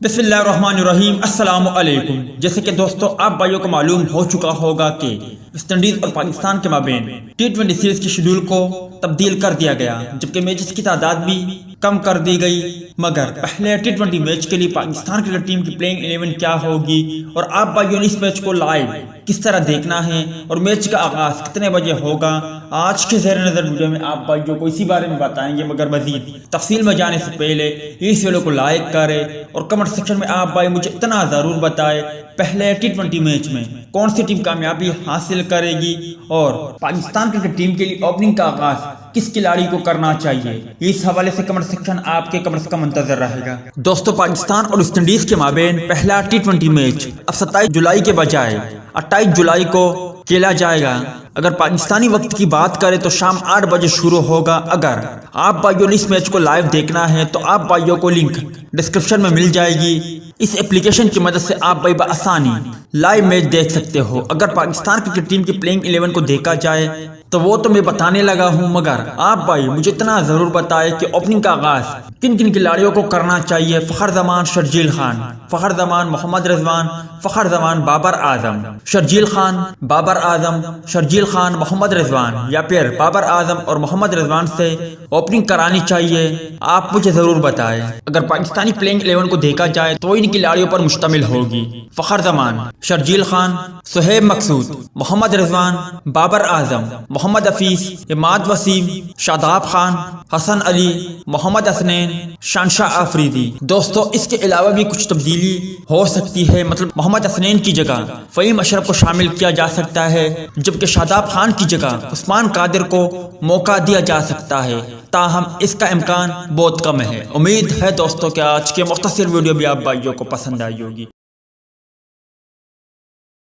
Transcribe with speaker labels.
Speaker 1: بسم اللہ الرحمن الرحیم۔ السلام علیکم۔ جیسے کہ دوستو آپ بھائیوں کو معلوم ہو چکا ہوگا کہ ویسٹ انڈیز اور پاکستان کے مابین ٹی20 سیریز کی شیڈول کو تبدیل کر دیا گیا، جبکہ میچز کی تعداد بھی کم کر دی گئی، مگر پہلے ٹی20 میچ کے لیے پاکستان کرکٹ ٹیم کی پلینگ 11 کیا ہوگی اور آپ بھائیوں نے اس میچ کو لائیو کس طرح دیکھنا ہے اور میچ کا آغاز کتنے بجے ہوگا، آج کے زیر نظر ویڈیو میں آپ بھائیوں کو اسی بارے میں بتائیں گے۔ مگر مزید تفصیل میں جانے سے پہلے اس ویڈیو کو لائک کریں اور کمنٹ سیکشن میں آپ بھائی مجھے اتنا ضرور بتائیں پہلے ٹی20 میچ میں کون سی ٹیم کامیابی حاصل کرے گی اور پاکستان کرکٹ ٹیم کے لیے اوپننگ کا آغاز کس کھلاڑی کو کرنا چاہیے، اس حوالے سے کمنٹ سیکشن آپ کے کمنٹس کا منتظر رہے گا۔ دوستو پاکستان اور ویسٹ انڈیز کے مابین پہلا ٹی20 میچ اب 27 جولائی کے بجائے 28 جولائی کو کھیلا جائے گا۔ اگر پاکستانی وقت کی بات کریں تو شام 8 بجے شروع ہوگا۔ اگر آپ بھائیوں نے اس میچ کو لائیو دیکھنا ہے تو آپ بھائیوں کو لنک ڈسکرپشن میں مل جائے گی۔ اس اپلیکیشن کی مدد سے آپ بھائی بآسانی لائیو میچ دیکھ سکتے ہو۔ اگر پاکستان کرکٹ ٹیم کی پلینگ 11 کو دیکھا جائے تو وہ تو میں بتانے لگا ہوں، مگر آپ بھائی مجھے اتنا ضرور بتائے کہ اوپننگ کا آغاز کن کن کھلاڑیوں کو کرنا چاہیے۔ فخر زمان شرجیل خان، فخر زمان محمد رضوان، فخر زمان بابر اعظم، شرجیل خان بابر اعظم، شرجیل خان محمد رضوان، یا پھر بابر اعظم اور محمد رضوان سے اوپننگ کرانی چاہیے، آپ مجھے ضرور بتائیں۔ اگر پاکستانی پلینگ 11 کو دیکھا جائے تو ان کھلاڑیوں پر مشتمل ہوگی: فخر زمان، شرجیل خان، سہیب مقصود، محمد رضوان، بابر اعظم، محمد حفیظ، اماد وسیم، شاداب خان، حسن علی، محمد حسنین، شانشاہ آفریدی۔ دوستو اس کے علاوہ بھی کچھ تبدیلی ہو سکتی ہے، مطلب محمد حسنین کی جگہ فہیم اشرف کو شامل کیا جا سکتا ہے، جبکہ شاداب خان کی جگہ عثمان قادر کو موقع دیا جا سکتا ہے، تاہم اس کا امکان بہت کم ہے۔ امید ہے دوستو کہ آج کے مختصر ویڈیو بھی آپ بھائیوں کو پسند آئی ہوگی۔